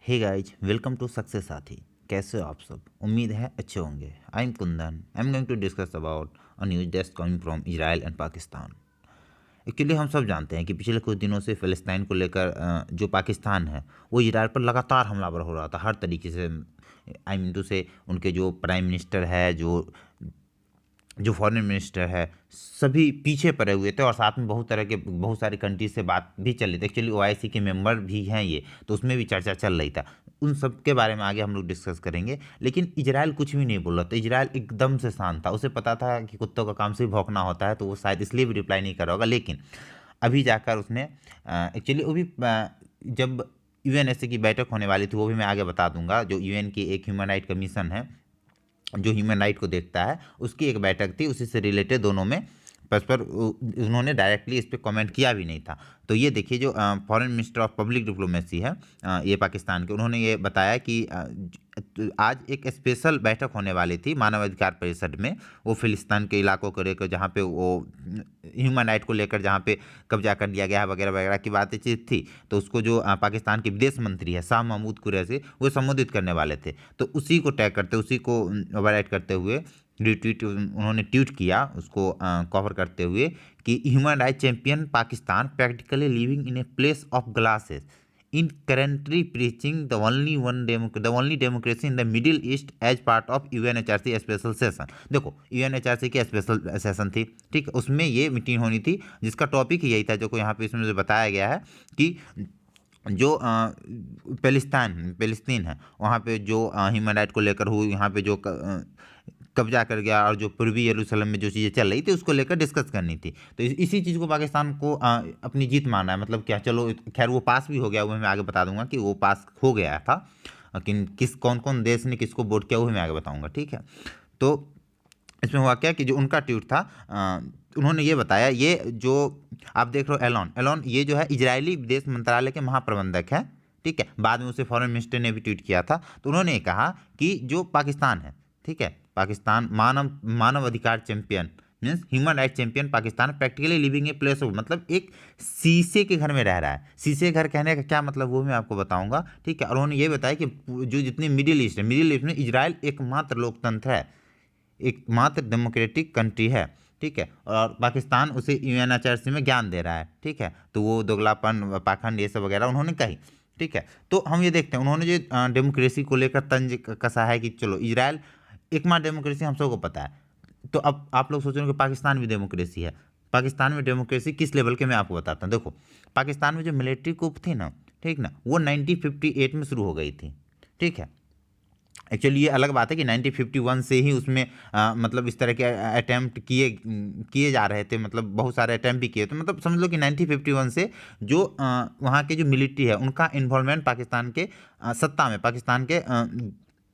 Hey guys, welcome to success Saathi. कैसे हो आप सब? उम्मीद है अच्छे होंगे। I am Kundan. I am going to discuss about a news that's coming from Israel and Pakistan. Actually हम सब जानते हैं कि पिछले कुछ दिनों से फ़लस्तीन को लेकर जो पाकिस्तान है वो इजराइल पर लगातार हमलावर हो रहा था हर तरीके से। आई मीन टू से उनके जो प्राइम मिनिस्टर है, जो जो फॉरेन मिनिस्टर है, सभी पीछे पड़े हुए थे और साथ में बहुत सारी कंट्रीज से बात भी चल रही थी। एक्चुअली ओआईसी के मेंबर भी हैं ये, तो उसमें भी चर्चा चल रही था। उन सब के बारे में आगे हम लोग डिस्कस करेंगे। लेकिन इजराइल कुछ भी नहीं बोल रहा था। इजराइल एकदम से शांत था। उसे पता था कि कुत्तों का काम से भी भौंकना होता है, तो वो शायद इसलिए भी रिप्लाई नहीं कर रहा होगा। लेकिन अभी जाकर उसने एक्चुअली वो भी जब यूएनएससी की बैठक होने वाली थी, वो भी मैं आगे बता दूंगा। जो यूएन की एक ह्यूमन राइट कमीशन है जो ह्यूमन राइट को देखता है, उसकी एक बैठक थी, उसी से रिलेटेड दोनों में परस्पर उन्होंने डायरेक्टली इस पर कमेंट किया भी नहीं था। तो ये देखिए, जो foreign minister of public diplomacy है ये पाकिस्तान के, उन्होंने ये बताया कि आज एक स्पेशल बैठक होने वाली थी मानवाधिकार परिषद में। वो फिलिस्तीन के इलाकों को लेकर, जहाँ पे वो ह्यूमन राइट को लेकर जहाँ पे कब्जा कर लिया गया है वगैरह वगैरह की बातचीत थी। तो उसको जो पाकिस्तान के विदेश मंत्री है शाह महमूद कुरैशी, वो संबोधित करने वाले थे। तो उसी को टैग करते, उसी को ओवरराइट करते हुए रिट्वीट उन्होंने ट्वीट किया, उसको कवर करते हुए कि human right champion Pakistan practically living in a place of glasses in currently preaching the only democracy in the Middle East as part of UNHRC special session. देखो, यूएनएचआरसी की स्पेशल सेशन थी, ठीक है, उसमें ये मीटिंग होनी थी जिसका टॉपिक यही था, जो को यहाँ पे इसमें जो बताया गया है कि जो पेलिस्तीन है, वहाँ पे जो ह्यूमन राइट को लेकर हुई, यहाँ पे जो कब्जा कर गया और जो पूर्वी यरूशलेम में जो चीज़ें चल रही थी उसको लेकर डिस्कस करनी थी। तो इसी चीज़ को पाकिस्तान को अपनी जीत मानना है। मतलब क्या, चलो खैर वो पास भी हो गया, वो मैं आगे बता दूंगा कि वो पास हो गया था। लेकिन कौन कौन देश ने किसको वोट किया वो मैं आगे बताऊंगा, ठीक है। तो इसमें हुआ क्या कि जो उनका ट्वीट था, उन्होंने ये बताया, ये जो आप देख रहे हो एलोन, ये जो है इजरायली विदेश मंत्रालय के महाप्रबंधक है, ठीक है। बाद में उसे फॉरेन मिनिस्टर ने भी ट्वीट किया था। तो उन्होंने कहा कि जो पाकिस्तान है, ठीक है, पाकिस्तान मानव अधिकार champion means human right champion Pakistan practically living A place of, मतलब एक शीशे के घर में रह रहा है। शीशे घर कहने का क्या मतलब वो मैं आपको बताऊंगा, ठीक है। और उन्होंने ये बताया कि जो जितनी मिडिल ईस्ट है, मिडिल ईस्ट में इजराइल एकमात्र लोकतंत्र है, एकमात्र डेमोक्रेटिक कंट्री है, ठीक है। और पाकिस्तान उसे यूएनएचआरसी में ज्ञान दे रहा है, ठीक है। तो वो दोगलापन, पाखंड, ये सब वगैरह उन्होंने कही, ठीक है। तो हम ये देखते हैं, उन्होंने जो डेमोक्रेसी को लेकर तंज कसा है कि चलो इजराइल एकमात्र डेमोक्रेसी, हम सबको पता है। तो अब आप लोग सोच रहे हो कि पाकिस्तान भी डेमोक्रेसी है। पाकिस्तान में डेमोक्रेसी किस लेवल के, मैं आपको बताता हूँ। देखो, पाकिस्तान में जो मिलिट्री कूप थी ना, ठीक ना, वो 1958 में शुरू हो गई थी, ठीक है। एक्चुअली ये अलग बात है कि 1951 से ही उसमें मतलब इस तरह के अटैम्प्ट किए जा रहे थे, मतलब बहुत सारे अटैम्प्ट भी किए थे। मतलब समझ लो कि 1951 से जो वहाँ के जो मिलिट्री है उनका इन्वॉल्वमेंट पाकिस्तान के सत्ता में, पाकिस्तान के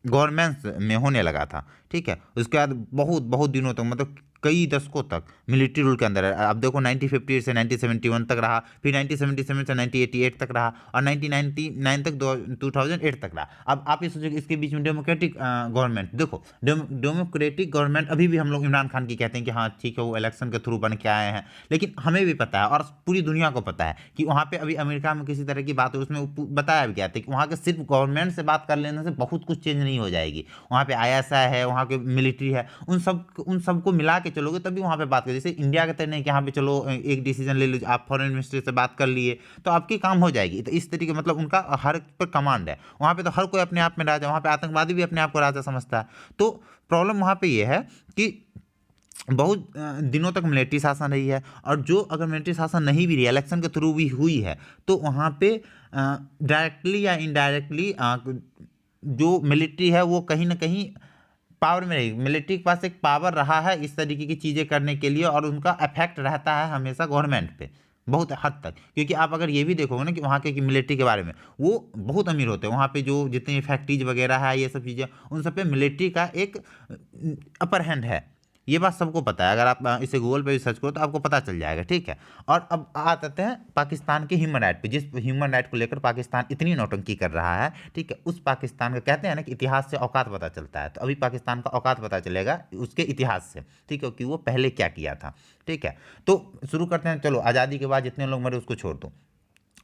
गवर्नमेंट्स में होने लगा था, ठीक है। उसके बाद बहुत बहुत दिनों तक, मतलब कई दशकों तक मिलिट्री रूल के अंदर है। अब देखो, 1958 से 1971 तक रहा, फिर 1977 से 1988 तक रहा, और 1999 तक 2008 तक रहा। अब आप ये सोचो कि इसके बीच में डेमोक्रेटिक गवर्नमेंट, देखो डेमोक्रेटिक गवर्नमेंट अभी भी हम लोग इमरान खान की कहते हैं कि हाँ ठीक है, वो इलेक्शन के थ्रू बन के आए हैं। लेकिन हमें भी पता है और पूरी दुनिया को पता है कि वहाँ पे अभी अमेरिका में किसी तरह की बात है, उसमें बताया भी गया था कि वहाँ के सिर्फ गवर्नमेंट से बात कर लेने से बहुत कुछ चेंज नहीं हो जाएगी। वहाँ पे आईएसआई है, वहाँ के मिलिट्री है, उन सबको मिला के चलोगे तभी वहाँ पे बात करें। जैसे इंडिया के तरह नहीं कि यहाँ पे चलो एक डिसीजन ले लो, आप फॉरेन मिनिस्टर से बात कर लिए तो आपकी काम हो जाएगी। तो इस तरीके, मतलब उनका हर पर कमांड है वहाँ पे। तो हर कोई अपने आप में राजा, वहाँ पे आतंकवादी भी अपने आप को राजा समझता है। तो प्रॉब्लम वहाँ पे ये है कि बहुत दिनों तक मिलिट्री शासन रही है, और जो अगर मिलिट्री शासन नहीं भी रही, इलेक्शन के थ्रू भी हुई है, तो वहाँ पे डायरेक्टली या इनडायरेक्टली जो मिलिट्री है वो कहीं ना कहीं पावर में रहेगी। मिलिट्री के पास एक पावर रहा है इस तरीके की चीज़ें करने के लिए, और उनका इफेक्ट रहता है हमेशा गवर्नमेंट पे बहुत हद तक। क्योंकि आप अगर ये भी देखोगे ना कि वहाँ के मिलिट्री के बारे में, वो बहुत अमीर होते हैं। वहाँ पे जो जितनी फैक्ट्रीज वगैरह है, ये सब चीज़ें, उन सब पे मिलिट्री का एक अपर हैंड है। ये बात सबको पता है। अगर आप इसे गूगल पे भी सर्च करो तो आपको पता चल जाएगा, ठीक है। और अब आते हैं पाकिस्तान के ह्यूमन राइट पे, जिस ह्यूमन राइट को लेकर पाकिस्तान इतनी नौटंकी कर रहा है, ठीक है। उस पाकिस्तान का कहते हैं ना कि इतिहास से औकात पता चलता है, तो अभी पाकिस्तान का औकात पता चलेगा उसके इतिहास से, ठीक है, कि वो पहले क्या किया था, ठीक है। तो शुरू करते हैं, चलो आज़ादी के बाद जितने लोग मरे उसको छोड़ दो।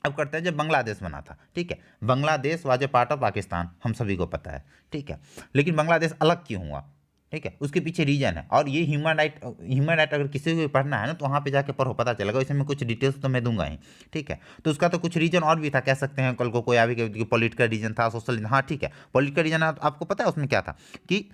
अब करते हैं जब बांग्लादेश बना था, ठीक है। Bangladesh was a part of Pakistan, हम सभी को पता है, ठीक है। लेकिन बांग्लादेश अलग क्यों हुआ, ठीक है, उसके पीछे रीजन है। और ये ह्यूमन राइट अगर किसी को भी पढ़ना है ना तो वहाँ पे जाके पढ़ो, पता चलेगा। इसमें कुछ डिटेल्स तो मैं दूंगा ही, ठीक है। तो उसका तो कुछ रीजन और भी था, कह सकते हैं कल को कोई आगे कि पॉलिटिकल रीजन था, सोशल, हाँ ठीक है, पॉलिटिकल रीजन आपको पता है उसमें क्या था कि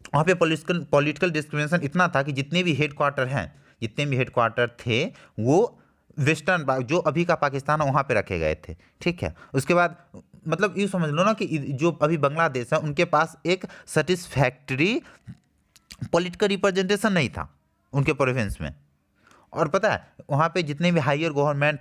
वहाँ पे पॉलिटिकल डिस्क्रिमिनेशन इतना था कि जितने भी हेड क्वार्टर थे वो वेस्टर्न, जो अभी का पाकिस्तान है वहाँ पे रखे गए थे, ठीक है। उसके बाद मतलब यूँ समझ लो ना कि जो अभी बांग्लादेश है उनके पास एक सेटिस्फैक्ट्री पॉलिटिकल रिप्रेजेंटेशन नहीं था उनके प्रोविंस में। और पता है वहाँ पे जितने भी हायर गवर्नमेंट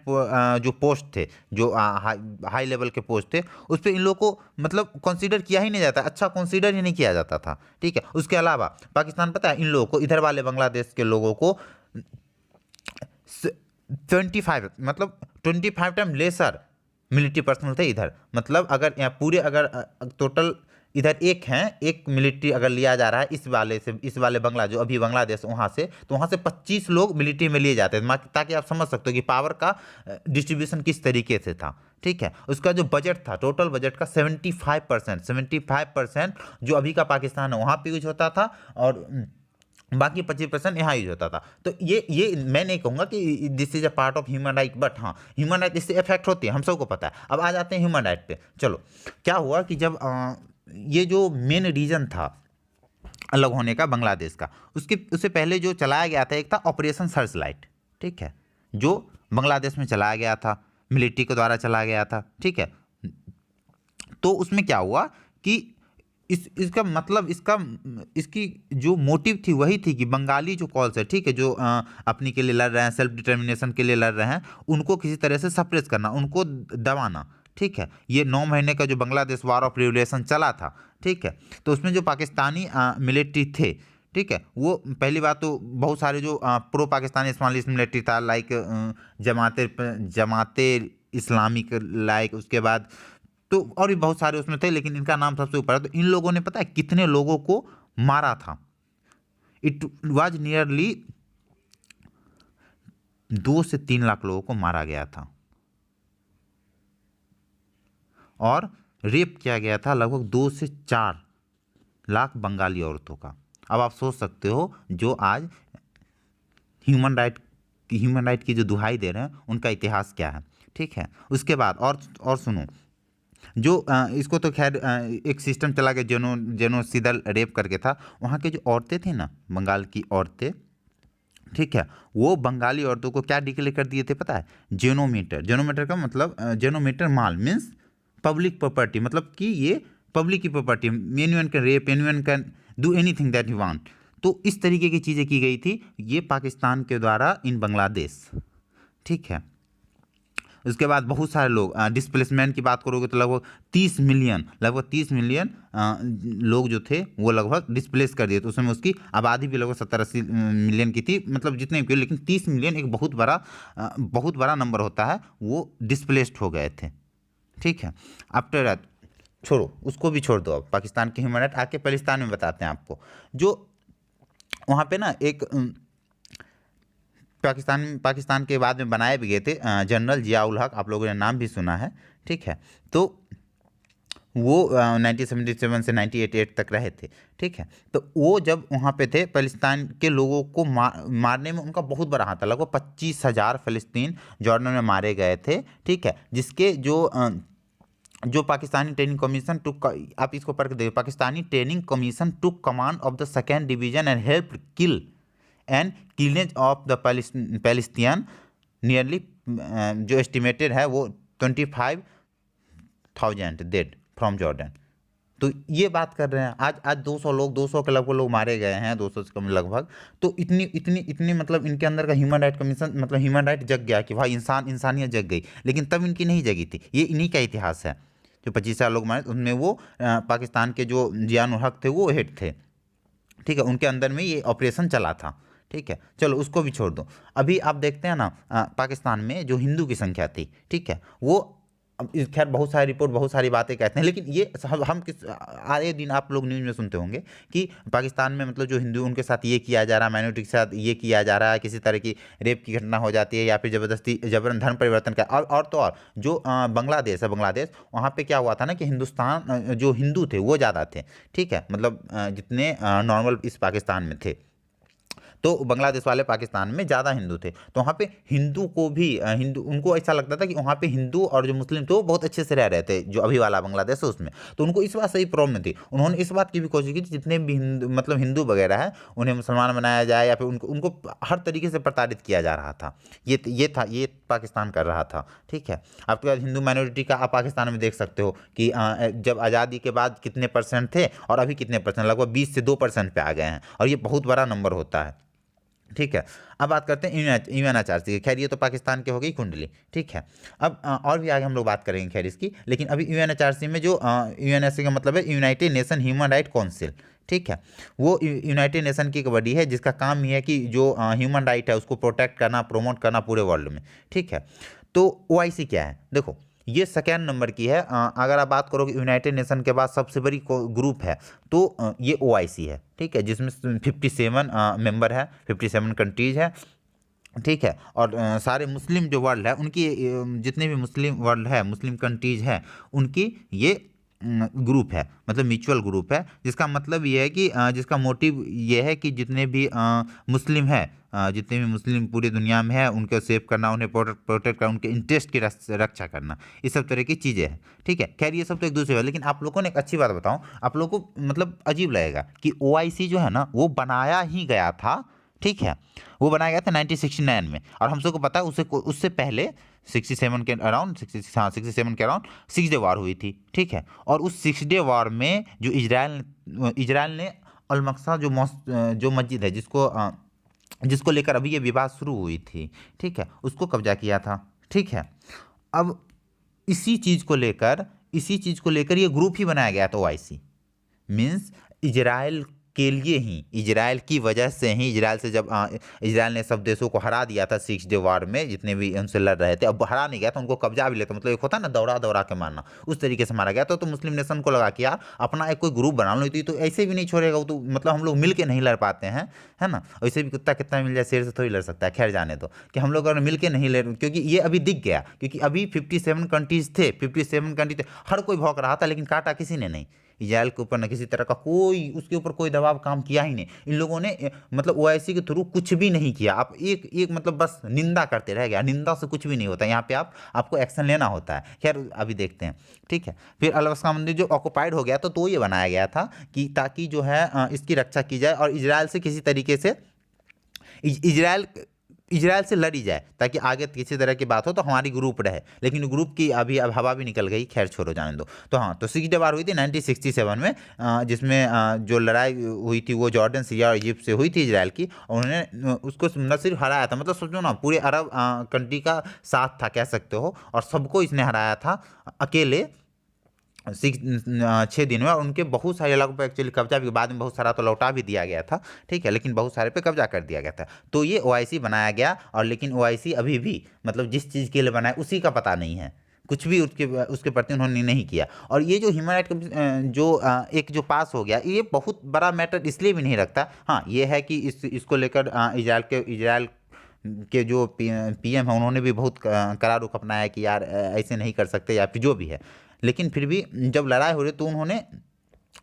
जो पोस्ट थे, जो हाई लेवल के पोस्ट थे, उस पर इन लोगों को मतलब कंसीडर किया ही नहीं जाता, अच्छा कंसीडर ही नहीं किया जाता था, ठीक है। उसके अलावा पाकिस्तान पता है इन लोगों को, इधर वाले बांग्लादेश के लोगों को 25 टाइम लेसर मिलिट्री पर्सनल थे इधर। मतलब अगर यहाँ पूरे अगर टोटल इधर एक मिलिट्री अगर लिया जा रहा है इस वाले बंगला जो अभी बांग्लादेश वहाँ से, तो वहाँ से 25 लोग मिलिट्री में लिए जाते हैं, ताकि आप समझ सकते हो कि पावर का डिस्ट्रीब्यूशन किस तरीके से था, ठीक है। उसका जो बजट था, टोटल बजट का 75% जो अभी का पाकिस्तान है वहाँ पे यूज होता था, और बाकी 25% यहाँ यूज होता था। तो ये मैं नहीं कहूँगा कि this is a part of human right, but हाँ ह्यूमन राइट इससे इफेक्ट होती है, हम सबको पता है। अब आ जाते हैं ह्यूमन राइट पे। चलो क्या हुआ कि जब ये जो मेन रीजन था अलग होने का बांग्लादेश का, उससे पहले जो चलाया गया था एक था ऑपरेशन सर्च लाइट, ठीक है, जो बांग्लादेश में चलाया गया था, मिलिट्री के द्वारा चलाया गया था, ठीक है। तो उसमें क्या हुआ कि इसका मतलब इसकी जो मोटिव थी वही थी कि बंगाली जो कॉल्स है, ठीक है, जो अपनी के लिए लड़ रहे हैं, सेल्फ डिटर्मिनेशन के लिए लड़ रहे हैं, उनको किसी तरह से सप्रेस करना, उनको दबाना, ठीक है। ये 9 महीने का जो बांग्लादेश वार ऑफ रिवोल्यूशन चला था, ठीक है। तो उसमें जो पाकिस्तानी मिलिट्री थे, ठीक है, वो पहली बात तो बहुत सारे जो प्रो पाकिस्तानी इस्लामिस्ट मिलिट्री था, लाइक जमाते इस्लामिक, लाइक उसके बाद तो और भी बहुत सारे उसमें थे, लेकिन इनका नाम सबसे ऊपर है। तो इन लोगों ने पता है कितने लोगों को मारा था? इट वाज नियरली 2 से 3 लाख लोगों को मारा गया था, और रेप किया गया था लगभग 2 से 4 लाख बंगाली औरतों का। अब आप सोच सकते हो जो आज ह्यूमन राइट की जो दुहाई दे रहे हैं उनका इतिहास क्या है, ठीक है। उसके बाद और सुनो, जो इसको तो खैर एक सिस्टम चला गया जेनोसिडल रेप करके था। वहाँ के जो औरतें थी ना, बंगाल की औरतें, ठीक है, वो बंगाली औरतों को क्या डिक्लेयर कर दिए थे पता है? जेनोमीटर का मतलब जेनोमीटर माल मीन्स पब्लिक प्रॉपर्टी, मतलब कि ये पब्लिक की property, anyone can rape, anyone can do anything that you want. तो इस तरीके की चीज़ें की गई थी ये पाकिस्तान के द्वारा इन बांग्लादेश, ठीक है। उसके बाद बहुत सारे लोग, डिस्प्लेसमेंट की बात करोगे तो लगभग 30 मिलियन लोग जो थे वो लगभग डिस्प्लेस कर दिए। तो उसमें उसकी आबादी भी लगभग 70-80 मिलियन की थी, मतलब जितने भी, लेकिन 30 मिलियन एक बहुत बड़ा नंबर होता है, वो डिस्प्लेस्ड हो गए थे, ठीक है। आफ्टर दैट छोड़ो, उसको भी छोड़ दो। अब पाकिस्तान के ह्यूमन राइट आके पाकिस्तान में बताते हैं आपको। जो वहाँ पे ना एक पाकिस्तान के बाद में बनाए भी गए थे जनरल जियाउल हक, आप लोगों ने नाम भी सुना है, ठीक है। तो वो 1977 से 1988 तक रहे थे, ठीक है। तो वो जब वहाँ पे थे, फ़लस्तीन के लोगों को मारने में उनका बहुत बड़ा हाथ था। लगभग 25,000 फ़लस्तीन जॉर्डन में मारे गए थे, ठीक है। जिसके जो पाकिस्तानी ट्रेनिंग कमीशन टुक, आप इसको पढ़ के देखिए, Pakistani training commission took command of the 2nd division and help kill and किलेज ऑफ द पैलेस्टीन नियरली, जो एस्टिमेटेड है वो 25,000 डेड फ्रॉम जॉर्डन। तो ये बात कर रहे हैं आज 200 के लगभग लोग मारे गए हैं, 200 से कम लगभग। तो इतनी मतलब इनके अंदर का ह्यूमन राइट कमीशन, मतलब ह्यूमन राइट जग गया कि भाई इंसानियत जग गई, लेकिन तब इनकी नहीं जगी थी। ये इन्हीं का इतिहास है। जो 25,000 लोग मारे उनमें वो पाकिस्तान के जो जियाउल हक थे वो हेड थे, ठीक है। उनके अंदर में ये ऑपरेशन चला था, ठीक है। चलो उसको भी छोड़ दो। अभी आप देखते हैं ना पाकिस्तान में जो हिंदू की संख्या थी, ठीक है, वो अब खैर बहुत सारी रिपोर्ट बहुत सारी बातें कहते हैं, लेकिन ये हम किस आए दिन आप लोग न्यूज़ में सुनते होंगे कि पाकिस्तान में मतलब जो हिंदू उनके साथ ये किया जा रहा है, माइनॉरिटी के साथ ये किया जा रहा है, किसी तरह की रेप की घटना हो जाती है या फिर ज़बरदस्ती जबरन धर्म परिवर्तन का। और तो और जो बांग्लादेश है, बांग्लादेश वहाँ पे क्या हुआ था ना कि हिंदुस्तान जो हिंदू थे वो ज़्यादा थे, ठीक है, मतलब जितने नॉर्मल इस पाकिस्तान में थे, तो बांग्लादेश वाले पाकिस्तान में ज़्यादा हिंदू थे, तो वहाँ पे हिंदू को भी हिंदू उनको ऐसा लगता था कि वहाँ पे हिंदू और जो मुस्लिम थे वो बहुत अच्छे से रह रहे थे, जो अभी वाला बांग्लादेश है उसमें। तो उनको इस बात से ही प्रॉब्लम थी, उन्होंने इस बात की भी कोशिश की जितने भी हिंदू मतलब हिंदू वगैरह है उन्हें मुसलमान बनाया जाए या फिर उनको उनको हर तरीके से प्रताड़ित किया जा रहा था। ये पाकिस्तान कर रहा था, ठीक है। आपके पास हिंदू माइनॉरिटी का आप पाकिस्तान में देख सकते हो कि जब आज़ादी के बाद कितने परसेंट थे और अभी कितने परसेंट, लगभग 20 से 2% पे आ गए हैं, और ये बहुत बड़ा नंबर होता है, ठीक है। अब बात करते हैं यूएनएचआरसी की। खैर ये तो पाकिस्तान की हो गई कुंडली, ठीक है। अब और भी आगे हम लोग बात करेंगे खैर इसकी, लेकिन अभी यूएनएचआरसी में जो यूएनएचआरसी का मतलब है United nation human right council, ठीक है। वो यूनाइटेड नेशन की एक बॉडी है जिसका काम ये है कि जो ह्यूमन राइट है उसको प्रोटेक्ट करना, प्रमोट करना पूरे वर्ल्ड में, ठीक है। तो ओआईसी क्या है, देखो ये सेकेंड नंबर की है। अगर आप बात करोगे यूनाइटेड नेशन के बाद सबसे बड़ी ग्रुप है तो ये ओआईसी है, ठीक है, जिसमें 57 मेंबर है, 57 कंट्रीज है, ठीक है। और सारे मुस्लिम जो वर्ल्ड है उनकी जितने भी मुस्लिम वर्ल्ड है, मुस्लिम कंट्रीज है, उनकी ये ग्रुप है, मतलब म्यूचुअल ग्रुप है, जिसका मतलब ये है कि जिसका मोटिव ये है कि जितने भी मुस्लिम है, जितने भी मुस्लिम पूरी दुनिया में है उनको सेव करना, उन्हें प्रोटेक्ट करना, उनके इंटरेस्ट की रक्षा करना, इस सब तरह की चीज़ें हैं, ठीक है। खैर ये सब तो एक दूसरे है, लेकिन आप लोगों ने एक अच्छी बात बताऊं, आप लोगों को मतलब अजीब लगेगा कि ओआईसी जो है ना वो बनाया ही गया था, ठीक है, वो बनाया गया था 1969 में, और हम सबको पता है उससे पहले 67 के अराउंड 67 के अराउंड 6 डे वार हुई थी, ठीक है। और उस 6 डे वार में जो इजराइल ने अल-अक्सा जो मस्जिद है जिसको लेकर अभी ये विवाद शुरू हुई थी, ठीक है, उसको कब्जा किया था, ठीक है। अब इसी चीज़ को लेकर ये ग्रुप ही बनाया गया था ओआईसी, मीन्स इजराइल के लिए ही, इजराइल की वजह से ही, इजराइल से जब इजराइल ने सब देशों को हरा दिया था 6 डे वार में, जितने भी उनसे लड़ रहे थे, अब हरा नहीं गया था, उनको कब्जा भी लेता, मतलब एक होता है ना दौड़ा के मारना, उस तरीके से मारा गया था। तो मुस्लिम नेशन को लगा कि यार अपना एक कोई ग्रुप बना लो, तो ऐसे भी नहीं छोड़ेगा वो, तो मतलब हम लोग मिल के नहीं लड़ पाते हैं, है ना। वैसे भी कुत्ता कितना मिल जाए शेर से थोड़ी लड़ सकता है, खैर जाने दो, कि हम लोग अगर मिल के नहीं लड़, क्योंकि ये अभी दिख गया, क्योंकि अभी 57 कंट्रीज थे, 57 कंट्री थे, हर कोई भौंक रहा था, लेकिन काटा किसी ने नहीं, इजराइल के ऊपर न किसी तरह का उसके ऊपर कोई दबाव काम किया ही नहीं। इन लोगों ने मतलब ओआईसी के थ्रू कुछ भी नहीं किया, आप एक मतलब बस निंदा करते रह गया, निंदा से कुछ भी नहीं होता, यहाँ पे आपको एक्शन लेना होता है। खैर अभी देखते हैं, ठीक है। फिर अल-अक्सा मंदिर जो ऑक्युपाइड हो गया तो ये बनाया गया था कि ताकि जो है इसकी रक्षा की जाए और इजराइल से किसी तरीके से इजराइल से लड़ी जाए, ताकि आगे किसी तरह की बात हो तो हमारी ग्रुप रहे, लेकिन ग्रुप की अभी अब हवा भी निकल गई, खैर छोड़ो जाने दो। तो हाँ, तो 6 डे वार हुई थी 1967 में, जिसमें जो लड़ाई हुई थी वो जॉर्डन, सीरिया और इजिप्ट से हुई थी इजराइल की, और उन्होंने उसको न सिर्फ हराया था, मतलब सोचो ना पूरे अरब कंट्री का साथ था कह सकते हो, और सबको इसने हराया था अकेले 6 दिन में, और उनके बहुत सारे इलाकों पर एक्चुअली कब्जा भी, बाद में बहुत सारा तो लौटा भी दिया गया था, ठीक है, लेकिन बहुत सारे पे कब्जा कर दिया गया था। तो ये ओआईसी बनाया गया, और लेकिन ओआईसी अभी भी मतलब जिस चीज़ के लिए बनाया उसी का पता नहीं है, कुछ भी उसके प्रति उन्होंने नहीं किया। और ये जो ह्यूमन राइट जो एक जो पास हो गया, ये बहुत बड़ा मैटर इसलिए भी नहीं रखता। हाँ ये है कि इसको लेकर इजराइल के जो पीएम है उन्होंने भी बहुत कड़ा रुख अपनाया कि यार ऐसे नहीं कर सकते, या फिर जो भी है, लेकिन फिर भी जब लड़ाई हो रही तो उन्होंने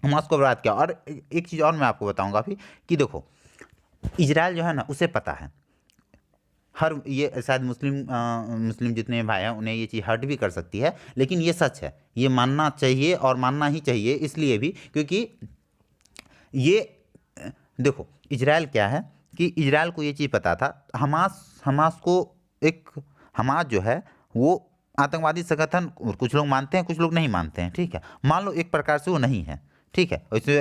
हमास को बर्बाद किया। और एक चीज़ और मैं आपको बताऊंगा अभी कि देखो इजराइल जो है ना उसे पता है, हर ये शायद मुस्लिम जितने भाई हैं उन्हें ये चीज़ हर्ट भी कर सकती है, लेकिन ये सच है, ये मानना चाहिए और मानना ही चाहिए, इसलिए भी क्योंकि ये देखो इजराइल क्या है कि इजराइल को ये चीज़ पता था, हमास को हमास जो है वो आतंकवादी संगठन कुछ लोग मानते हैं, कुछ लोग नहीं मानते हैं, ठीक है। मान लो एक प्रकार से वो नहीं है, ठीक है, वैसे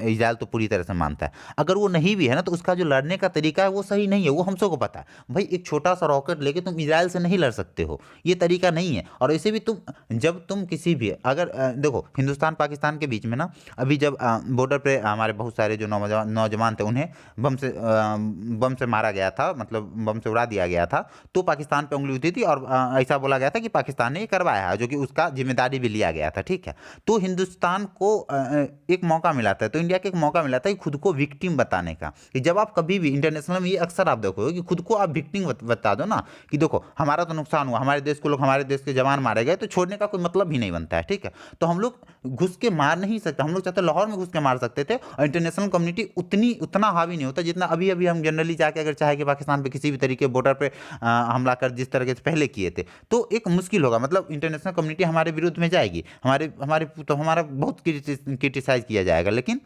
इजराइल तो पूरी तरह से मानता है। अगर वो नहीं भी है ना, तो उसका जो लड़ने का तरीका है वो सही नहीं है, वो हम सबको पता है। भाई एक छोटा सा रॉकेट लेके तुम इजराइल से नहीं लड़ सकते हो, ये तरीका नहीं है। और ऐसे भी तुम जब तुम किसी भी अगर देखो हिंदुस्तान पाकिस्तान के बीच में ना, अभी जब बॉर्डर पे हमारे बहुत सारे जो नौजवान थे उन्हें बम से मारा गया था, मतलब बम से उड़ा दिया गया था, तो पाकिस्तान पे उंगली उठी थी और ऐसा बोला गया था कि पाकिस्तान ने ये करवाया है, जो कि उसका जिम्मेदारी भी लिया गया था। ठीक है, तो हिंदुस्तान को एक मौका मिला था, तो इंडिया को एक मौका मिला था कि खुद को विक्टिम बताने का, कि जब आप कभी भी इंटरनेशनल में ये अक्सर आप देखोगे कि खुद को आप विक्टिम बता दो ना, कि देखो हमारा तो नुकसान हुआ, हमारे देश को लोग, हमारे देश के जवान मारे गए, तो छोड़ने का कोई मतलब ही नहीं बनता है। ठीक है, तो हम लोग घुस के मार नहीं सकते, हम लोग चाहते लाहौर में घुस के मार सकते थे, और इंटरनेशनल कम्युनिटी उतना हावी नहीं होता जितना अभी अभी हम जनरली जाके अगर चाहे कि पाकिस्तान पे किसी भी तरीके बॉर्डर पे हमला कर जिस तरह से पहले किए थे, तो एक मुश्किल होगा, मतलब इंटरनेशनल कम्युनिटी हमारे विरुद्ध में जाएगी, हमारे हमारे तो हमारा बहुत क्रिटिसाइज किया जाएगा। लेकिन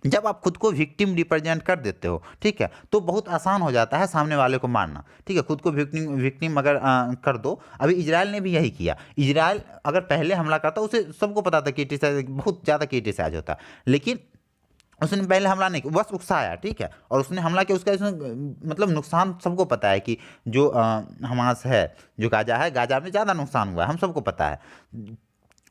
जब आप खुद को विक्टिम रिप्रेजेंट कर देते हो, ठीक है, तो बहुत आसान हो जाता है सामने वाले को मारना। ठीक है, खुद को विक्टिम अगर कर दो, अभी इजराइल ने भी यही किया। इजराइल अगर पहले हमला करता, उसे सबको पता था क्रिटिसाइज बहुत ज़्यादा क्रिटिसाइज होता, लेकिन उसने पहले हमला नहीं, बस उकसाया। ठीक है, और उसने हमला किया, उसका इसमें मतलब नुकसान सबको पता है कि जो हमास है, जो गाजा है, गाजा में ज़्यादा नुकसान हुआ है, हम सबको पता है,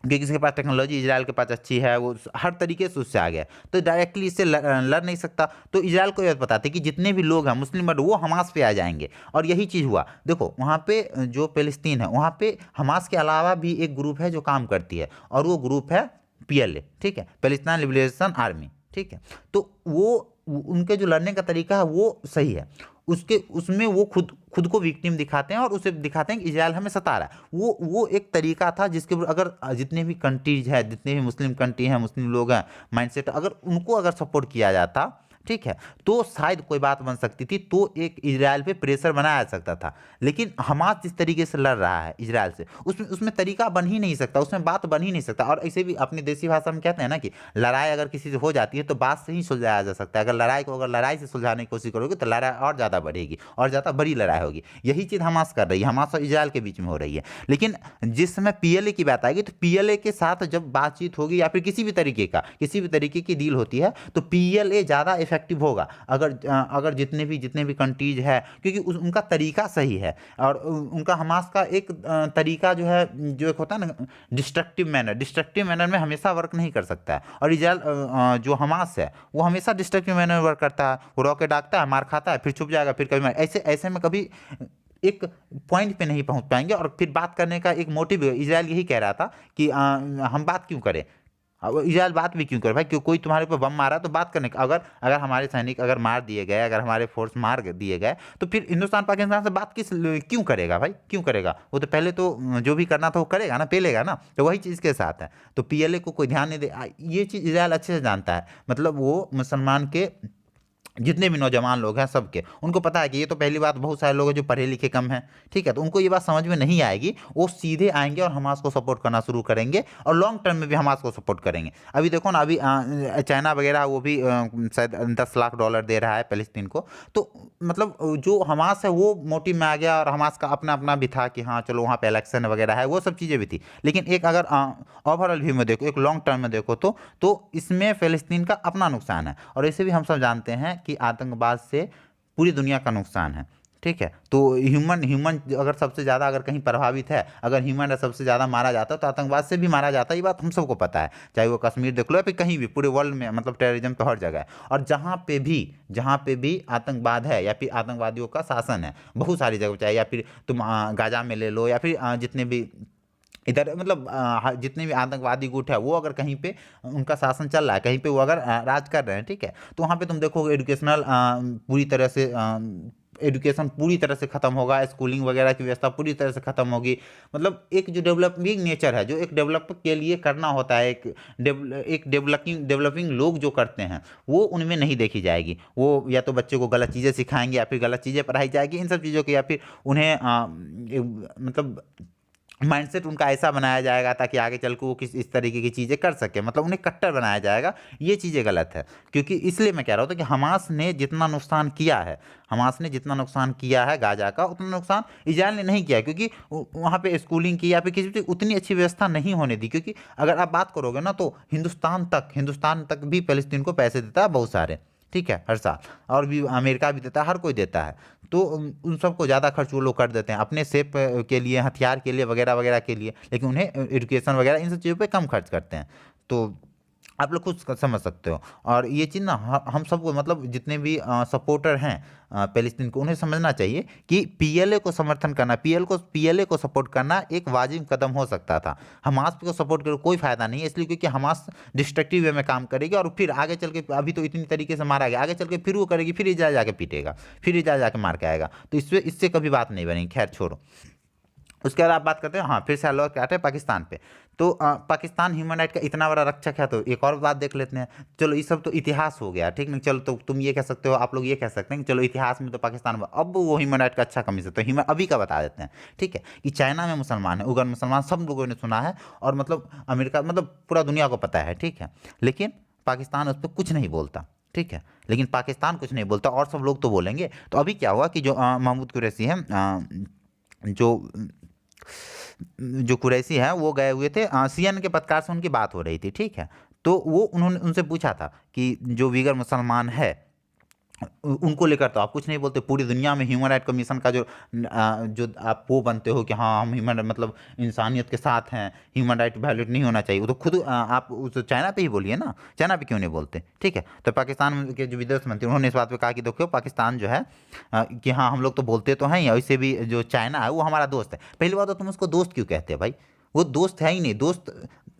क्योंकि किसी के पास टेक्नोलॉजी इजराइल के पास अच्छी है, वो हर तरीके से उससे आ गया, तो डायरेक्टली इससे लड़ नहीं सकता। तो इजराइल को यह पता था कि जितने भी लोग हैं मुस्लिम वर्ग, वो हमास पे आ जाएंगे, और यही चीज़ हुआ। देखो वहाँ पे जो फिलिस्तीन है, वहाँ पे हमास के अलावा भी एक ग्रुप है जो काम करती है, और वो ग्रुप है PLA। ठीक है, पैलेस्टाइन लिबरेशन आर्मी। ठीक है, तो उनके जो लड़ने का तरीका है वो सही है, उसमें वो खुद को विक्टिम दिखाते हैं, और उसे दिखाते हैं कि इजराइल हमें सता रहा है। वो एक तरीका था जिसके ऊपर अगर जितने भी कंट्रीज है, जितने भी मुस्लिम कंट्री हैं, मुस्लिम लोग हैं, माइंडसेट, अगर उनको अगर सपोर्ट किया जाता, ठीक है, तो शायद कोई बात बन सकती थी, तो एक इजराइल पे प्रेशर बनाया जा सकता था। लेकिन हमास जिस तरीके से लड़ रहा है इजराइल से, उसमें तरीका बन ही नहीं सकता, उसमें बात बन ही नहीं सकता। और ऐसे भी अपनी देसी भाषा में कहते हैं ना कि लड़ाई अगर किसी से हो जाती है तो बात से ही सुलझाया जा सकता है। अगर लड़ाई से सुलझाने की कोशिश करोगे तो लड़ाई और ज़्यादा बढ़ेगी, और ज़्यादा बड़ी लड़ाई होगी। यही चीज़ हमास कर रही है, हमास और इजराइल के बीच में हो रही है। लेकिन जिस समय PLA की बात आएगी, तो PLA के साथ जब बातचीत होगी, या फिर किसी भी तरीके की डील होती है, तो PLA ज़्यादा इफेक्टिव होगा, अगर जितने भी कंट्रीज है, क्योंकि उनका तरीका सही है, और उनका हमास का एक तरीका जो है, जो एक होता है ना डिस्ट्रक्टिव मैनर में हमेशा वर्क नहीं कर सकता है। और इजराइल जो हमास है वो हमेशा डिस्ट्रक्टिव मैनर में वर्क करता है, वो रॉकेट दागता है, मार खाता है, फिर छुप जाएगा, फिर कभी ऐसे में कभी एक पॉइंट पे नहीं पहुंच पाएंगे। और फिर बात करने का एक मोटिव, इजराइल यही कह रहा था कि हम बात क्यों करें, अब इजराइल बात भी क्यों करे भाई, क्यों कोई तुम्हारे ऊपर बम मारा तो बात करने का, अगर हमारे सैनिक अगर मार दिए गए, अगर हमारे फोर्स मार दिए गए, तो फिर हिंदुस्तान पाकिस्तान से बात क्यों करेगा भाई, क्यों करेगा? वो तो पहले तो जो भी करना था वो करेगा ना, पेलेगा ना। तो वही चीज़ के साथ है, तो PLA को कोई ध्यान नहीं दे, ये चीज़ इजराइल अच्छे से जानता है। मतलब वो मुसलमान के जितने भी नौजवान लोग हैं सबके, उनको पता है कि ये तो पहली बात, बहुत सारे लोग हैं जो पढ़े लिखे कम हैं, ठीक है, तो उनको ये बात समझ में नहीं आएगी, वो सीधे आएंगे और हमास को सपोर्ट करना शुरू करेंगे, और लॉन्ग टर्म में भी हमास को सपोर्ट करेंगे। अभी देखो ना, अभी चाइना वगैरह वो भी शायद $10 लाख दे रहा है पैलेस्तीन को। तो मतलब जो हमास है वो मोटिव में आ गया, और हमास का अपना अपना भी था कि हाँ चलो वहाँ पे इलेक्शन वगैरह है, वो सब चीज़ें भी थी। लेकिन एक अगर ओवरऑल व्यू में देखो, एक लॉन्ग टर्म में देखो, तो इसमें फ़लस्तीन का अपना नुकसान है। और ऐसे भी हम सब जानते हैं कि आतंकवाद से पूरी दुनिया का नुकसान है। ठीक है, तो ह्यूमन अगर सबसे ज़्यादा अगर कहीं प्रभावित है, अगर ह्यूमन सबसे ज़्यादा मारा जाता है, तो आतंकवाद से भी मारा जाता है, ये बात हम सबको पता है। चाहे वो कश्मीर देख लो या फिर कहीं भी पूरे वर्ल्ड में, मतलब टेररिज्म तो हर जगह है। और जहाँ पे भी आतंकवाद है या फिर आतंकवादियों का शासन है, बहुत सारी जगह, चाहे या फिर तुम गाजा में ले लो, या फिर जितने भी इधर मतलब जितने भी आतंकवादी गुट है, वो अगर कहीं पे उनका शासन चल रहा है, कहीं पे वो अगर राज कर रहे हैं, ठीक है, तो वहाँ पे तुम देखोगे एजुकेशन पूरी तरह से खत्म होगा, स्कूलिंग वगैरह की व्यवस्था पूरी तरह से खत्म होगी। मतलब एक जो डेवलपिंग नेचर है, जो एक डेवलप के लिए करना होता है, एक डेवलपिंग लोग जो करते हैं, वो उनमें नहीं देखी जाएगी। वो या तो बच्चे को गलत चीज़ें सिखाएंगे, या फिर गलत चीज़ें पढ़ाई जाएगी, इन सब चीज़ों की, या फिर उन्हें मतलब माइंडसेट उनका ऐसा बनाया जाएगा ताकि आगे चल के वो किस इस तरीके की चीज़ें कर सके, मतलब उन्हें कट्टर बनाया जाएगा। ये चीज़ें गलत है, क्योंकि इसलिए मैं कह रहा हूँ कि हमास ने जितना नुकसान किया है, हमास ने जितना नुकसान किया है गाजा का, उतना नुकसान इजराइल ने नहीं किया, क्योंकि वहाँ पे स्कूलिंग की या फिर किसी भी उतनी अच्छी व्यवस्था नहीं होने दी। क्योंकि अगर आप बात करोगे ना तो हिंदुस्तान तक भी फ़लस्तीन को पैसे देता है बहुत सारे, ठीक है, हर साल। और भी अमेरिका भी देता है, हर कोई देता है। तो उन सबको ज़्यादा खर्च वो लोग कर देते हैं अपने सेफ के लिए, हथियार के लिए, वगैरह वगैरह के लिए, लेकिन उन्हें एजुकेशन वगैरह इन सब चीज़ों पे कम खर्च करते हैं। तो आप लोग खुद समझ सकते हो। और ये चीज़ ना हम सबको, मतलब जितने भी सपोर्टर हैं फ़लस्तीन को, उन्हें समझना चाहिए कि पीएलए को समर्थन करना, पीएलए को सपोर्ट करना एक वाजिब कदम हो सकता था। हमास को सपोर्ट कर कोई फ़ायदा नहीं है, इसलिए क्योंकि हमास डिस्ट्रक्टिव वे में काम करेगी और फिर आगे चल के, अभी तो इतनी तरीके से मारा गया, आगे चल के फिर वो करेगी, फिर इजराइल जाके पीटेगा, फिर इजराइल जाके मार के आएगा। तो इससे कभी बात नहीं बनेगी। खैर छोड़ो। उसके बाद आप बात करते हैं, हाँ, फिर से लौट के आते हैं पाकिस्तान पे। तो पाकिस्तान ह्यूमन राइट का इतना बड़ा रक्षक है, तो एक और बात देख लेते हैं। चलो ये सब तो इतिहास हो गया, ठीक नहीं, चलो तो तुम ये कह सकते हो, आप लोग ये कह सकते हैं कि चलो इतिहास में तो पाकिस्तान, अब वो ह्यूमन राइट का अच्छा कमीशन, तो ह्यूमन अभी का बता देते हैं, ठीक है, कि चाइना में मुसलमान है, उगर मुसलमान, सब लोगों ने सुना है, और मतलब अमेरिका, मतलब पूरा दुनिया को पता है, ठीक है, लेकिन पाकिस्तान उस पर कुछ नहीं बोलता, ठीक है, लेकिन पाकिस्तान कुछ नहीं बोलता और सब लोग तो बोलेंगे। तो अभी क्या हुआ कि जो महमूद कुरैशी है, जो जो कुरैशी है, वो गए हुए थे सीएन के पत्रकार से, उनकी बात हो रही थी, ठीक है। तो वो उन्होंने उनसे पूछा था कि जो वीगर मुसलमान है उनको लेकर तो आप कुछ नहीं बोलते, पूरी दुनिया में ह्यूमन राइट कमीशन का जो आप वो बनते हो कि हाँ हम ह्यूमन, मतलब इंसानियत के साथ हैं, ह्यूमन राइट वायलेट नहीं होना चाहिए, वो तो खुद आप उस चाइना पे ही बोलिए ना, चाइना पे क्यों नहीं बोलते, ठीक है। तो पाकिस्तान के जो विदेश मंत्री, उन्होंने इस बात पे कहा कि देखो पाकिस्तान जो है कि हाँ हम लोग तो बोलते तो हैं, वैसे भी जो चाइना है वो हमारा दोस्त है। पहली बात तो तुम उसको दोस्त क्यों कहते हैं भाई, वो दोस्त है ही नहीं।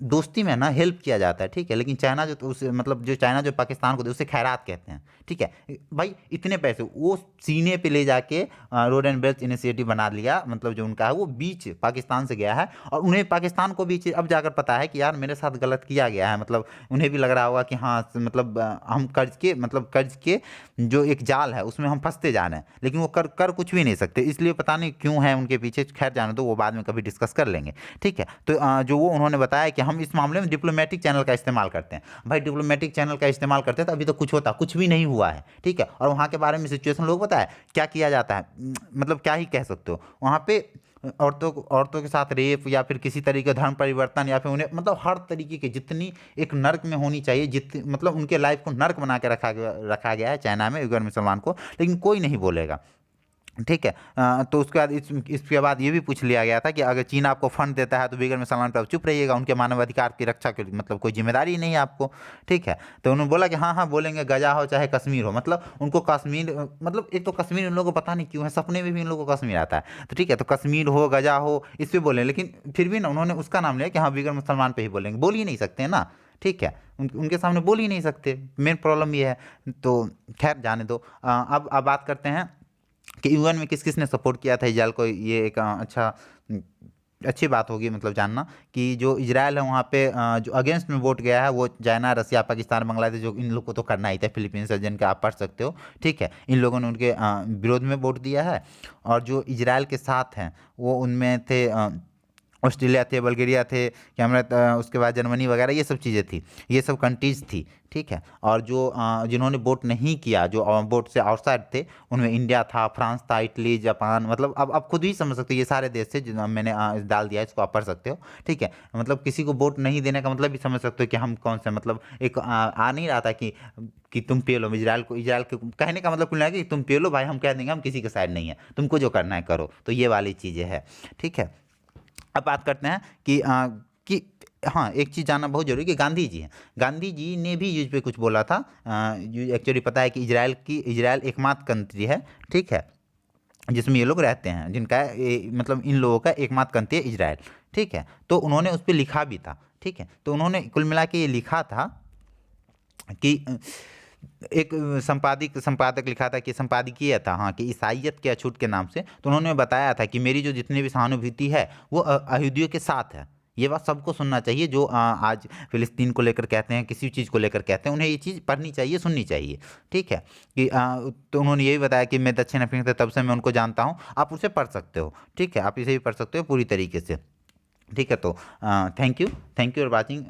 दोस्ती में ना हेल्प किया जाता है, ठीक है, लेकिन चाइना जो, तो उसे मतलब जो चाइना जो पाकिस्तान को दे उसे खैरात कहते हैं, ठीक है भाई। इतने पैसे वो सीने पे ले जाके रोड एंड बेल्ट इनिशिएटिव बना लिया, मतलब जो उनका है वो बीच पाकिस्तान से गया है, और उन्हें पाकिस्तान को भी अब जाकर पता है कि यार मेरे साथ गलत किया गया है, मतलब उन्हें भी लग रहा होगा कि हाँ, मतलब हम कर्ज के जो एक जाल है उसमें हम फंसते जा रहे हैं, लेकिन वो कर कुछ भी नहीं सकते, इसलिए पता नहीं क्यों है उनके पीछे। खैर जाने दो, वो बाद में कभी डिस्कस कर लेंगे, ठीक है। तो जो वो उन्होंने बताया कि हम इस मामले में डिप्लोमेटिक चैनल का इस्तेमाल करते हैं। भाई डिप्लोमेटिक चैनल का इस्तेमाल करते हैं तो अभी तो कुछ भी नहीं हुआ है, ठीक है। और वहाँ के बारे में सिचुएशन लोग पता है क्या किया जाता है, मतलब क्या ही कह सकते हो, वहाँ पे औरतों के साथ रेप या फिर किसी तरीके का धर्म परिवर्तन, या फिर उन्हें मतलब हर तरीके की जितनी एक नर्क में होनी चाहिए, मतलब उनके लाइफ को नर्क बना के रखा गया है चाइना में उइगर मुसलमान को, लेकिन कोई नहीं बोलेगा, ठीक है। तो उसके बाद इसके बाद ये भी पूछ लिया गया था कि अगर चीन आपको फंड देता है तो उइगर मुसलमान पर आप चुप रहिएगा, उनके मानवाधिकार की रक्षा की मतलब कोई जिम्मेदारी नहीं है आपको, ठीक है। तो उन्होंने बोला कि हाँ हाँ बोलेंगे, गजा हो चाहे कश्मीर हो, मतलब उनको कश्मीर, मतलब एक तो कश्मीर उन लोगों को पता नहीं क्यों है, सपने में भी उन लोगों को कश्मीर आता है, तो ठीक है, तो कश्मीर हो, गजा हो, इस पर बोलें, लेकिन फिर भी ना उन्होंने उसका नाम लिया कि हाँ उइगर मुसलमान पे ही बोलेंगे, बोल ही नहीं सकते ना, ठीक है, उनके सामने बोल ही नहीं सकते, मेन प्रॉब्लम ये है। तो खैर जाने दो। अब बात करते हैं कि यूएन में किस किस ने सपोर्ट किया था इजराइल को। ये एक अच्छी बात होगी, मतलब जानना कि जो इजराइल है वहाँ पे जो अगेंस्ट में वोट गया है वो चाइना, रसिया, पाकिस्तान, बांग्लादेश, जो इन लोगों को तो करना ही था, फिलीपींस है जिनका आप पढ़ सकते हो, ठीक है, इन लोगों ने उनके विरोध में वोट दिया है। और जो इजराइल के साथ हैं वो उनमें थे ऑस्ट्रेलिया थे, बल्गेरिया थे, कैमरा, उसके बाद जर्मनी वगैरह, ये सब चीज़ें थी, ये सब कंट्रीज थी, ठीक है। और जो जिन्होंने वोट नहीं किया, जो वोट से आउटसाइड थे, उनमें इंडिया था, फ्रांस था, इटली, जापान, मतलब अब आप खुद ही समझ सकते हो ये सारे देश थे, जो मैंने डाल दिया, इसको आप पढ़ सकते हो, ठीक है। मतलब किसी को वोट नहीं देने का मतलब भी समझ सकते हो कि हम कौन से, मतलब एक आ नहीं रहा था कि तुम पे लो, इजराइल के कहने का मतलब कुल है कि तुम पे लो भाई, हम कह देंगे हम किसी के साइड नहीं है, तुमको जो करना है करो, तो ये वाली चीज़ें है, ठीक है। अब बात करते हैं कि हाँ, एक चीज़ जानना बहुत जरूरी कि गांधी जी हैं, गांधी जी ने भी इस पे कुछ बोला था। एक्चुअली पता है कि इजराइल एकमात्र कंट्री है, ठीक है, जिसमें ये लोग रहते हैं, जिनका मतलब इन लोगों का एकमात्र कंट्री है इजराइल, ठीक है। तो उन्होंने उस पर लिखा भी था, ठीक है। तो उन्होंने कुल मिला के ये लिखा था कि एक संपादक लिखा था कि संपादकीय था, हाँ, कि ईसाइयत के अछूत के नाम से। तो उन्होंने बताया था कि मेरी जो जितनी भी सहानुभूति है वो यहूदियों के साथ है। ये बात सबको सुनना चाहिए, जो आज फिलिस्तीन को लेकर कहते हैं, किसी चीज़ को लेकर कहते हैं, उन्हें ये चीज़ पढ़नी चाहिए, सुननी चाहिए, ठीक है। कि तो उन्होंने यही बताया कि मैं दक्षिण अफ्रीका से तब से मैं उनको जानता हूँ, आप उसे पढ़ सकते हो, ठीक है, आप इसे भी पढ़ सकते हो पूरी तरीके से। ठीक है। तो थैंक यू फॉर वाचिंग।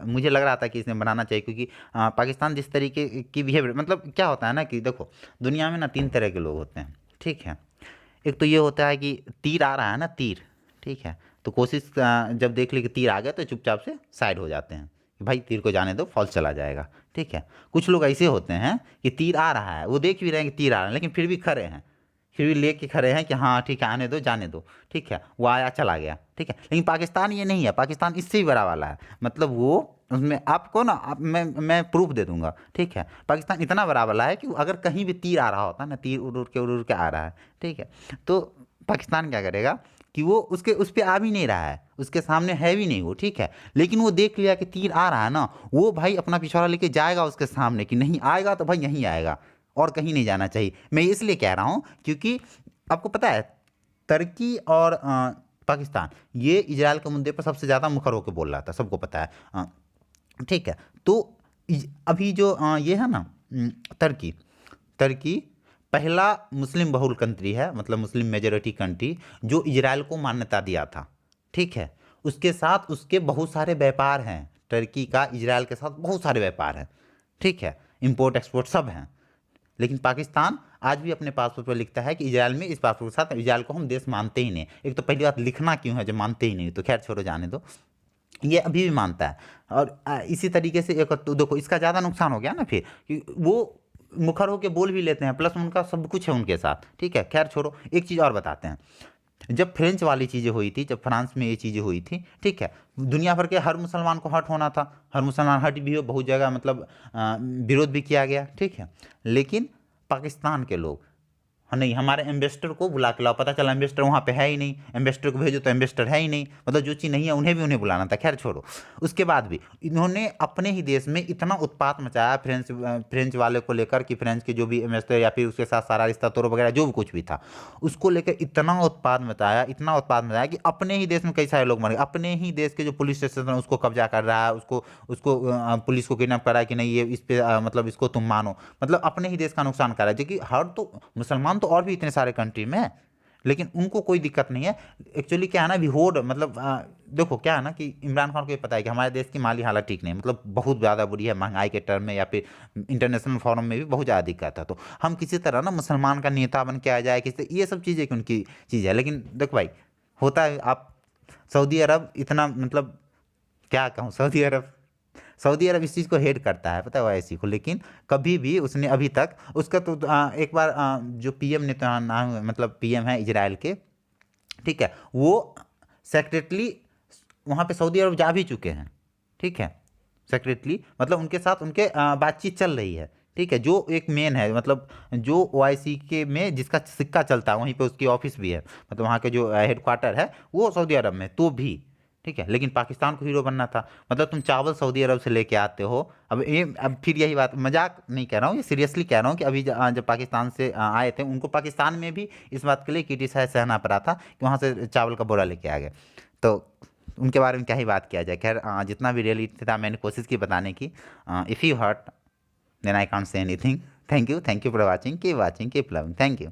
मुझे लग रहा था कि इसने बनाना चाहिए, क्योंकि पाकिस्तान जिस तरीके की बिहेवियर, मतलब क्या होता है ना कि देखो, दुनिया में ना 3 तरह के लोग होते हैं, ठीक है। एक तो ये होता है कि तीर आ रहा है ना, तीर, ठीक है, तो कोशिश जब देख ले कि तीर आ गया तो चुपचाप से साइड हो जाते हैं कि भाई तीर को जाने दो, फॉल्स चला जाएगा, ठीक है। कुछ लोग ऐसे होते हैं कि तीर आ रहा है, वो देख भी रहे हैं कि तीर आ रहा है, लेकिन फिर भी खड़े हैं, फिर भी लेके खड़े हैं कि हाँ ठीक है, आने दो, जाने दो, ठीक है, वो आया चला गया, ठीक है। लेकिन पाकिस्तान ये नहीं है, पाकिस्तान इससे भी बड़ा वाला है, मतलब वो उसमें आपको ना मैं प्रूफ दे दूंगा, ठीक है। पाकिस्तान इतना बड़ा वाला है कि अगर कहीं भी तीर आ रहा होता है ना, तीर उड़ उड़ के आ रहा है, ठीक है, तो पाकिस्तान क्या करेगा कि वो उसके उस पर आ भी नहीं रहा है, उसके सामने है भी नहीं वो, ठीक है, लेकिन वो देख लिया कि तीर आ रहा है ना, वो भाई अपना पिछवाड़ा लेके जाएगा उसके सामने कि नहीं आएगा तो भाई यहीं आएगा और कहीं नहीं जाना चाहिए। मैं इसलिए कह रहा हूँ क्योंकि आपको पता है तुर्की और पाकिस्तान ये इजराइल के मुद्दे पर सबसे ज़्यादा मुखर होकर बोल रहा था, सबको पता है, ठीक है। तो अभी जो ये है ना, तुर्की तुर्की पहला मुस्लिम बहुल कंट्री है, मतलब मुस्लिम मेजोरिटी कंट्री जो इजराइल को मान्यता दिया था, ठीक है। उसके साथ उसके बहुत सारे व्यापार हैं, तुर्की का इजराइल के साथ बहुत सारे व्यापार हैं, ठीक है, इंपोर्ट एक्सपोर्ट सब हैं। लेकिन पाकिस्तान आज भी अपने पासपोर्ट पर लिखता है कि इजराइल में, इस पासपोर्ट के साथ इजराइल को हम देश मानते ही नहीं। एक तो पहली बात लिखना क्यों है जब मानते ही नहीं, तो खैर छोड़ो, जाने दो, ये अभी भी मानता है। और इसी तरीके से एक तो देखो इसका ज़्यादा नुकसान हो गया ना फिर कि वो मुखर होके बोल भी लेते हैं, प्लस उनका सब कुछ है उनके साथ, ठीक है। खैर छोड़ो, एक चीज़ और बताते हैं। जब फ्रेंच वाली चीज़ें हुई थी, जब फ्रांस में ये चीज़ें हुई थी, ठीक है, दुनिया भर के हर मुसलमान को हर्ट होना था, हर मुसलमान हर्ट भी हो, बहुत जगह मतलब विरोध भी किया गया, ठीक है। लेकिन पाकिस्तान के लोग, हाँ नहीं, हमारे एम्बेसडर को बुला के लाओ, पता चला एम्बेसडर वहाँ पे है ही नहीं, एम्बेसडर को भेजो तो एम्बेसडर है ही नहीं, मतलब जो चीज़ नहीं है उन्हें भी उन्हें बुलाना था। खैर छोड़ो, उसके बाद भी इन्होंने अपने ही देश में इतना उत्पात मचाया फ्रेंच वाले को लेकर कि फ्रेंच के जो भी एम्बेसडर या फिर उसके साथ सारा रिश्ता तोड़ वगैरह जो भी कुछ भी था, उसको लेकर इतना उत्पात मचाया, इतना उत्पात मचाया कि अपने ही देश में कई सारे लोग मर गए। अपने ही देश के जो पुलिस स्टेशन है उसको कब्जा कर रहा है, उसको उसको पुलिस को किडनैप कर रहा है कि नहीं ये इस पे मतलब इसको तुम मानो, मतलब अपने ही देश का नुकसान कर रहा है। जो कि हर तो मुसलमान तो और भी इतने सारे कंट्री में है, लेकिन उनको कोई दिक्कत नहीं है। एक्चुअली क्या है ना, विहोड मतलब देखो क्या है ना कि इमरान खान को ये पता है कि हमारे देश की माली हालत ठीक नहीं है, मतलब बहुत ज़्यादा बुरी है, महंगाई के टर्म में या फिर इंटरनेशनल फॉरम में भी बहुत ज़्यादा दिक्कत है। तो हम किसी तरह ना मुसलमान का नेता बन के आ जाए, किसी ये सब चीज़ें की उनकी चीज़ है। लेकिन देखो भाई होता है, आप सऊदी अरब इतना मतलब क्या कहूँ, सऊदी अरब इस चीज़ को हेट करता है, पता है ओवैसी को, लेकिन कभी भी उसने अभी तक उसका तो एक बार जो पीएम नेतन्याहू मतलब पीएम है इजराइल के, ठीक है, वो सेक्रेटली वहाँ पे सऊदी अरब जा भी चुके हैं, ठीक है, सेक्रेटली मतलब उनके साथ उनके बातचीत चल रही है, ठीक है। जो एक मेन है मतलब जो ओआईसी के में जिसका सिक्का चलता है वहीं पे उसकी ऑफिस भी है, मतलब वहाँ के जो हेडक्वार्टर है वो सऊदी अरब में, तो भी ठीक है। लेकिन पाकिस्तान को हीरो बनना था, मतलब तुम चावल सऊदी अरब से लेके आते हो। अब फिर यही बात, मजाक नहीं कह रहा हूँ, ये सीरियसली कह रहा हूँ कि अभी जब पाकिस्तान से आए थे उनको पाकिस्तान में भी इस बात के लिए क्रिटिसाइज सहना पड़ा था कि वहाँ से चावल का बोरा लेके आ गए। तो उनके बारे में क्या ही बात किया जाए। खैर जितना भी रियलिटी था मैंने कोशिश की बताने की। If you hurt then I can't say anything. Thank you for watching, keep loving, keep loving, thank you.